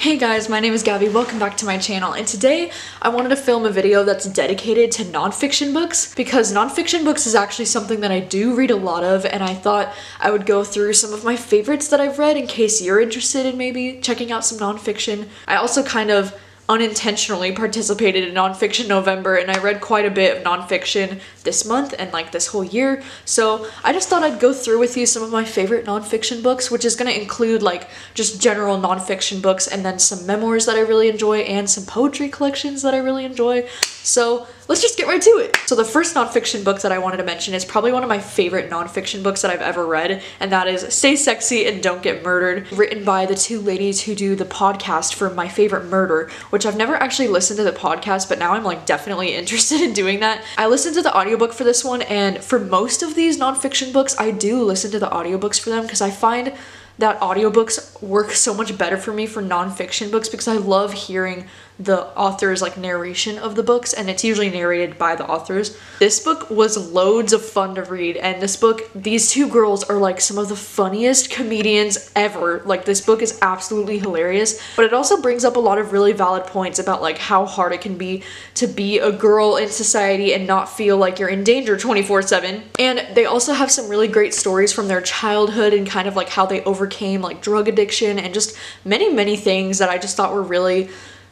Hey guys, my name is Gabby, welcome back to my channel, and today I wanted to film a video that's dedicated to nonfiction books because nonfiction books is actually something that I do read a lot of, and I thought I would go through some of my favorites that I've read in case you're interested in maybe checking out some nonfiction. I also kind of unintentionally participated in Nonfiction November, and I read quite a bit of nonfiction this month and like this whole year, so I just thought I'd go through with you some of my favorite nonfiction books, which is going to include like just general nonfiction books and then some memoirs that I really enjoy and some poetry collections that I really enjoy. So let's just get right to it. So the first nonfiction book that I wanted to mention is probably one of my favorite nonfiction books that I've ever read, and that is Stay Sexy and Don't Get Murdered, written by the two ladies who do the podcast for My Favorite Murder, which I've never actually listened to the podcast, but now I'm like definitely interested in doing that. I listened to the audiobook for this one, and for most of these nonfiction books, I do listen to the audiobooks for them because I find that audiobooks work so much better for me for nonfiction books because I love hearing the author's like narration of the books, and it's usually narrated by the authors. This book was loads of fun to read, and these two girls are like some of the funniest comedians ever. Like, this book is absolutely hilarious, but it also brings up a lot of really valid points about like how hard it can be to be a girl in society and not feel like you're in danger 24/7. And they also have some really great stories from their childhood and kind of like how they overcame like drug addiction and just many things that I just thought were really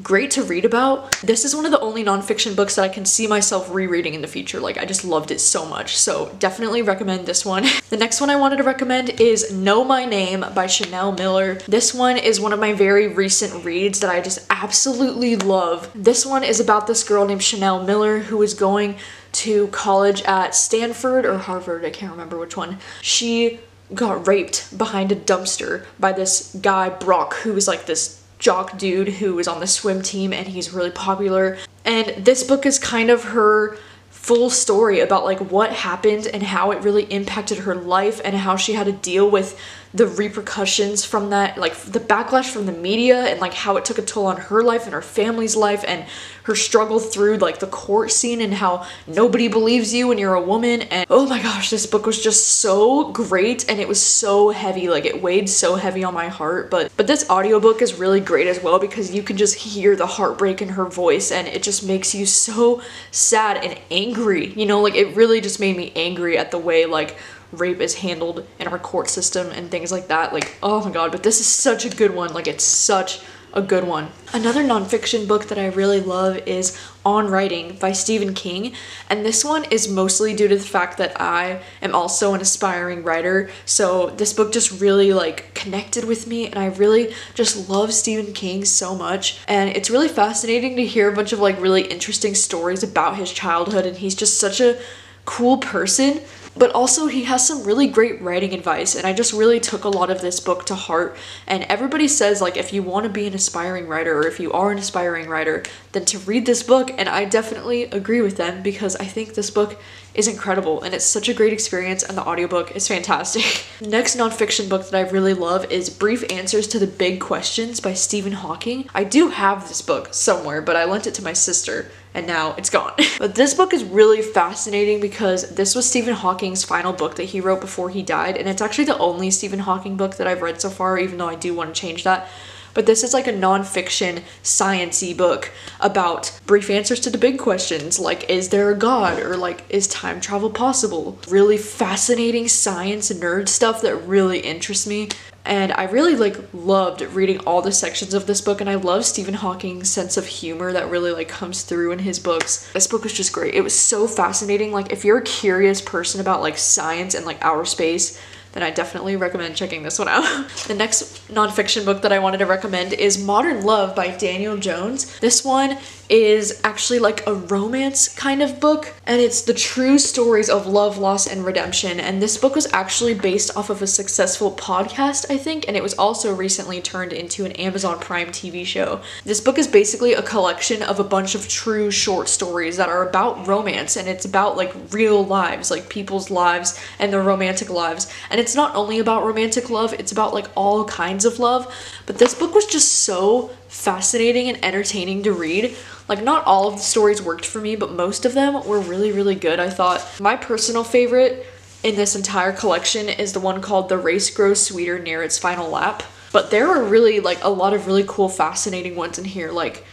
great to read about. This is one of the only nonfiction books that I can see myself rereading in the future. Like, I just loved it so much, so definitely recommend this one. The next one I wanted to recommend is Know My Name by Chanel Miller. This one is one of my very recent reads that I just absolutely love. This one is about this girl named Chanel Miller who is going to college at Stanford or Harvard, I can't remember which one. She got raped behind a dumpster by this guy Brock, who was like this jock dude who was on the swim team, and he's really popular. And this book is kind of her full story about like what happened and how it really impacted her life and how she had to deal with the repercussions from that, like the backlash from the media, and like how it took a toll on her life and her family's life, and her struggle through like the court scene and how nobody believes you when you're a woman. And oh my gosh, this book was just so great, and it was so heavy, like it weighed so heavy on my heart. But this audiobook is really great as well because you can just hear the heartbreak in her voice, and it just makes you so sad and angry, you know, like it really just made me angry at the way like rape is handled in our court system and things like that. Like, oh my god, but this is such a good one. Like, it's such a good one. Another nonfiction book that I really love is On Writing by Stephen King, and this one is mostly due to the fact that I am also an aspiring writer, so this book just really like connected with me, and I really just love Stephen King so much, and it's really fascinating to hear a bunch of like really interesting stories about his childhood, and he's just such a cool person. But also he has some really great writing advice, and I just really took a lot of this book to heart. And everybody says like if you want to be an aspiring writer, or if you are an aspiring writer, then to read this book, and I definitely agree with them because I think this book is incredible and it's such a great experience, and the audiobook is fantastic. Next nonfiction book that I really love is Brief Answers to the Big Questions by Stephen Hawking. I do have this book somewhere, but I lent it to my sister and now it's gone. But this book is really fascinating because this was Stephen Hawking's final book that he wrote before he died, and it's actually the only Stephen Hawking book that I've read so far, even though I do want to change that. But this is like a nonfiction science-y book about brief answers to the big questions, like is there a god, or like is time travel possible? Really fascinating science and nerd stuff that really interests me. And I really like loved reading all the sections of this book, and I love Stephen Hawking's sense of humor that really like comes through in his books. This book was just great. It was so fascinating. Like, if you're a curious person about like science and like outer space, then I definitely recommend checking this one out. The next nonfiction book that I wanted to recommend is Modern Love by Daniel Jones. This one is actually like a romance kind of book, and it's the true stories of love, loss, and redemption. And this book was actually based off of a successful podcast, I think, and it was also recently turned into an Amazon Prime TV show. This book is basically a collection of a bunch of true short stories that are about romance, and it's about like real lives, like people's lives and their romantic lives. And it's not only about romantic love, it's about like all kinds of love. But this book was just so fascinating and entertaining to read. Like, not all of the stories worked for me, but most of them were really good, I thought. My personal favorite in this entire collection is the one called The Race Grows Sweeter Near Its Final Lap. But there are really like a lot of really cool, fascinating ones in here. Like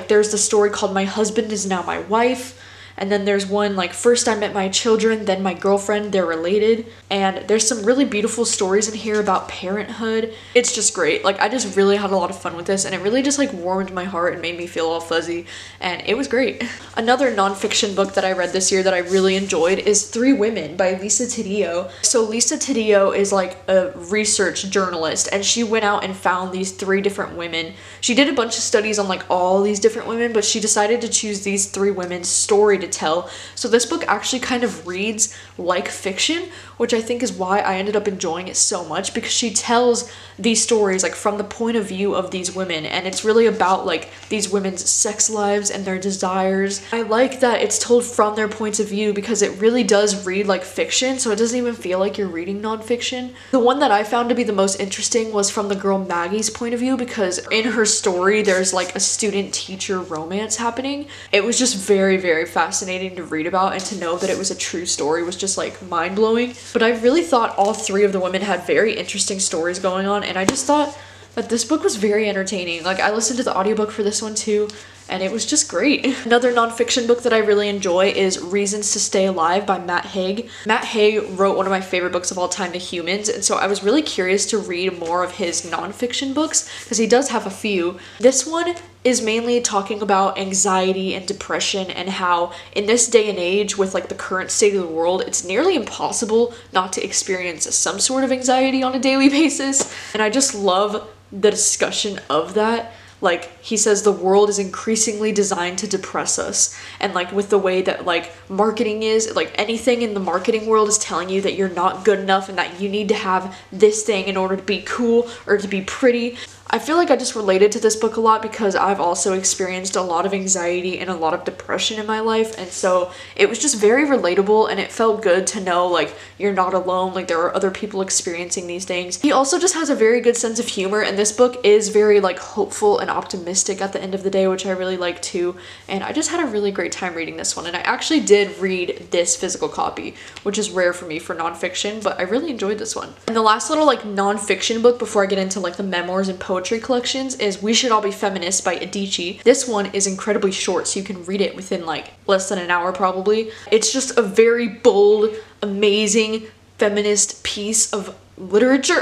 there's the story called My Husband Is Now My Wife. And then there's one like First I Met My Children, Then My Girlfriend, They're Related. And there's some really beautiful stories in here about parenthood. It's just great. Like I just really had a lot of fun with this, and it really just like warmed my heart and made me feel all fuzzy, and it was great. Another nonfiction book that I read this year that I really enjoyed is Three Women by Lisa Taddeo. So Lisa Taddeo is like a research journalist, and she went out and found these 3 different women. She did a bunch of studies on like all these different women, but she decided to choose these 3 women's story to tell. So this book actually kind of reads like fiction, which I think is why I ended up enjoying it so much, because she tells these stories like from the point of view of these women, and it's really about like these women's sex lives and their desires. I like that it's told from their points of view because it really does read like fiction, so it doesn't even feel like you're reading nonfiction. The one that I found to be the most interesting was from the girl Maggie's point of view, because in her story there's like a student-teacher romance happening. It was just very, very fascinating to read about, and to know that it was a true story was just like mind-blowing. But I really thought all 3 of the women had very interesting stories going on, and I just thought that this book was very entertaining. Like I listened to the audiobook for this one too, and it was just great. Another nonfiction book that I really enjoy is Reasons to Stay Alive by Matt Haig. Matt Haig wrote one of my favorite books of all time, The Humans, and so I was really curious to read more of his nonfiction books, because he does have a few. This one is mainly talking about anxiety and depression, and how in this day and age with like the current state of the world, it's nearly impossible not to experience some sort of anxiety on a daily basis. And I just love the discussion of that. Like he says the world is increasingly designed to depress us, and like with the way that like marketing is, like anything in the marketing world is telling you that you're not good enough and that you need to have this thing in order to be cool or to be pretty. I feel like I just related to this book a lot because I've also experienced a lot of anxiety and a lot of depression in my life, and so it was just very relatable, and it felt good to know like you're not alone, like there are other people experiencing these things. He also just has a very good sense of humor, and this book is very like hopeful and optimistic at the end of the day, which I really like too, and I just had a really great time reading this one. And I actually did read this physical copy, which is rare for me for nonfiction, but I really enjoyed this one. And the last little like nonfiction book before I get into like the memoirs and poetry collections is We Should All Be Feminists by Adiche. This one is incredibly short, so you can read it within like less than an hour probably. It's just a very bold, amazing feminist piece of literature.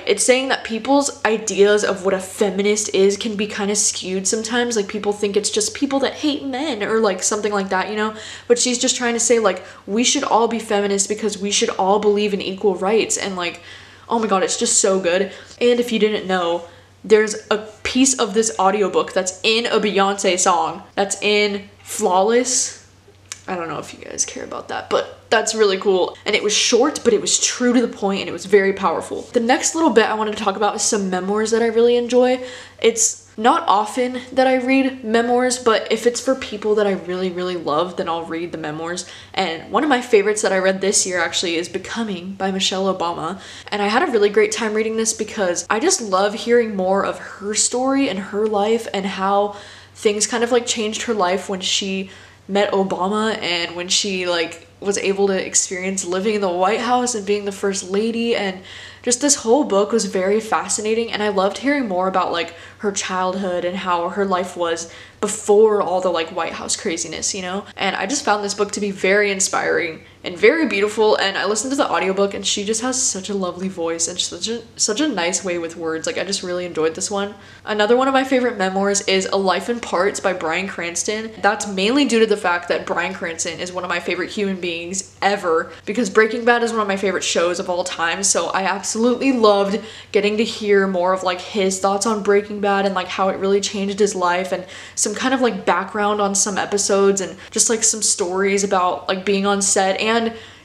It's saying that people's ideas of what a feminist is can be kind of skewed sometimes. Like people think it's just people that hate men or like something like that, you know? But she's just trying to say like we should all be feminists because we should all believe in equal rights, and like, oh my god, it's just so good. And if you didn't know, there's a piece of this audiobook that's in a Beyonce song, that's in Flawless. I don't know if you guys care about that, but that's really cool. And it was short, but it was true to the point, and it was very powerful. The next little bit I wanted to talk about is some memoirs that I really enjoy. It's not often that I read memoirs, but if it's for people that I really, really love, then I'll read the memoirs. And one of my favorites that I read this year actually is Becoming by Michelle Obama. And I had a really great time reading this because I just love hearing more of her story and her life, and how things kind of like changed her life when she met Obama, and when she like was able to experience living in the White House and being the first lady. And just this whole book was very fascinating, and I loved hearing more about like her childhood and how her life was before all the like White House craziness, you know? And I just found this book to be very inspiring and very beautiful, and I listened to the audiobook, and she just has such a lovely voice and such a nice way with words. Like I just really enjoyed this one. Another one of my favorite memoirs is A Life in Parts by Bryan Cranston. That's mainly due to the fact that Bryan Cranston is one of my favorite human beings ever, because Breaking Bad is one of my favorite shows of all time, so I absolutely loved getting to hear more of like his thoughts on Breaking Bad and like how it really changed his life, and some kind of like background on some episodes, and just like some stories about like being on set, and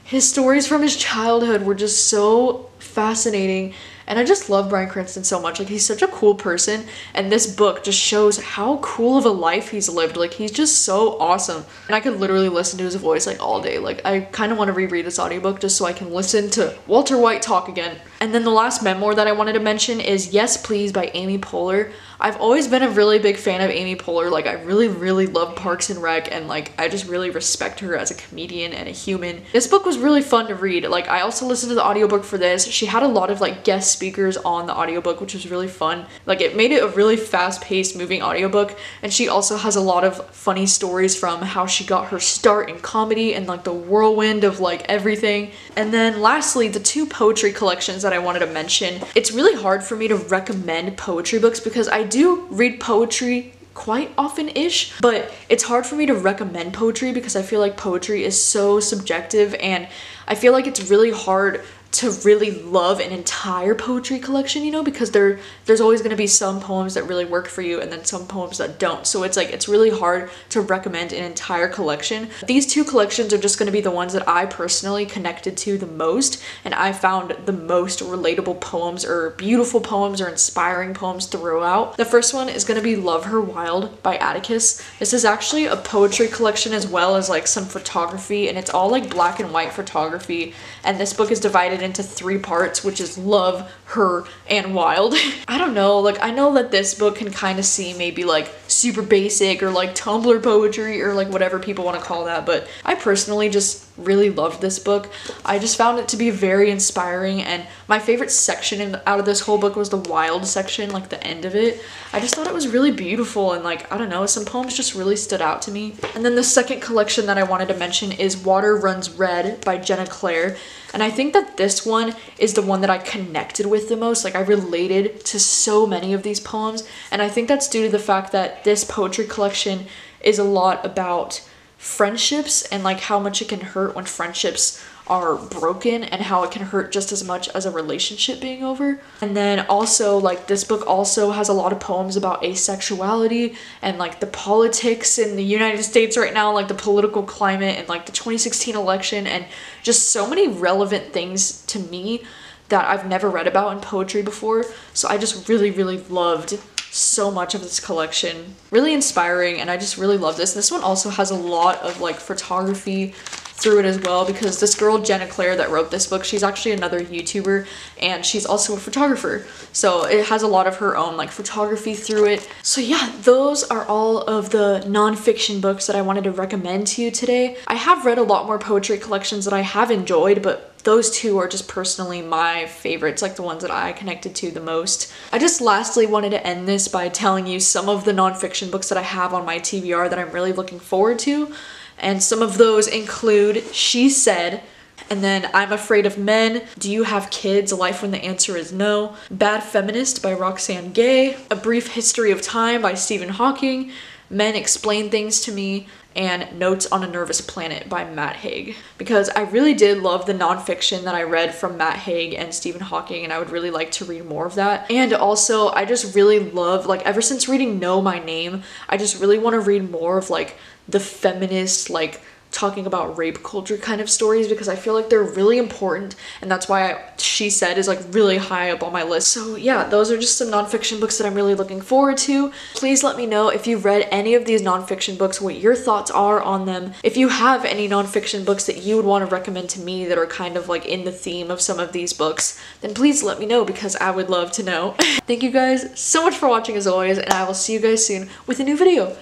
his stories from his childhood were just so fascinating. And I just love Bryan Cranston so much. Like he's such a cool person, and this book just shows how cool of a life he's lived. Like he's just so awesome, and I could literally listen to his voice like all day. Like I kind of want to reread this audiobook just so I can listen to Walter White talk again. And then the last memoir that I wanted to mention is Yes Please by Amy Poehler. I've always been a really big fan of Amy Poehler. Like, I really love Parks and Rec, and like I just really respect her as a comedian and a human. This book was really fun to read. Like, I also listened to the audiobook for this. She had a lot of like guest speakers on the audiobook, which was really fun. Like, it made it a really fast-paced moving audiobook, and she also has a lot of funny stories from how she got her start in comedy and like the whirlwind of like everything. And then lastly, the two poetry collections that I wanted to mention. It's really hard for me to recommend poetry books because I do read poetry quite often-ish, but it's hard for me to recommend poetry because I feel like poetry is so subjective, and I feel like it's really hard to really love an entire poetry collection, you know, because there's always going to be some poems that really work for you and then some poems that don't. So it's like, it's really hard to recommend an entire collection. These two collections are just going to be the ones that I personally connected to the most, and I found the most relatable poems or beautiful poems or inspiring poems throughout. The first one is going to be Love Her Wild by Atticus. This is actually a poetry collection as well as like some photography, and it's all like black and white photography, and this book is divided into 3 parts, which is Love, Her, and Wild. I don't know, like I know that this book can kind of seem maybe like super basic or like Tumblr poetry or like whatever people want to call that, but I personally just really loved this book. I just found it to be very inspiring, and my favorite section out of this whole book was the Wild section, like the end of it. I just thought it was really beautiful, and like, I don't know, some poems just really stood out to me. And then the second collection that I wanted to mention is Water Runs Red by Jenna Clare. And I think that this one is the one that I connected with the most. Like, I related to so many of these poems, and I think that's due to the fact that this poetry collection is a lot about friendships and like how much it can hurt when friendships are broken, and how it can hurt just as much as a relationship being over. And then also, like, this book also has a lot of poems about asexuality and like the politics in the United States right now, like the political climate and like the 2016 election, and just so many relevant things to me that I've never read about in poetry before. So I just really loved so much of this collection. Really inspiring, and I just really love this. This one also has a lot of like photography through it as well, because this girl Jenna Clare that wrote this book, she's actually another YouTuber, and she's also a photographer, so it has a lot of her own like photography through it. So yeah, those are all of the nonfiction books that I wanted to recommend to you today. I have read a lot more poetry collections that I have enjoyed, but those two are just personally my favorites, like the ones that I connected to the most. I just lastly wanted to end this by telling you some of the nonfiction books that I have on my TBR that I'm really looking forward to. And some of those include She Said, and then I'm Afraid of Men, Do You Have Kids? A Life When the Answer Is No, Bad Feminist by Roxanne Gay, A Brief History of Time by Stephen Hawking, Men Explain Things to Me, and Notes on a Nervous Planet by Matt Haig. Because I really did love the nonfiction that I read from Matt Haig and Stephen Hawking, and I would really like to read more of that. And also, I just really love, like, ever since reading Know My Name, I just really want to read more of like the feminist, like talking about rape culture kind of stories, because I feel like they're really important, and that's why She Said is like really high up on my list. So yeah, those are just some nonfiction books that I'm really looking forward to. Please let me know if you've read any of these nonfiction books, what your thoughts are on them. If you have any nonfiction books that you would want to recommend to me that are kind of like in the theme of some of these books, then please let me know, because I would love to know. Thank you guys so much for watching as always, and I will see you guys soon with a new video.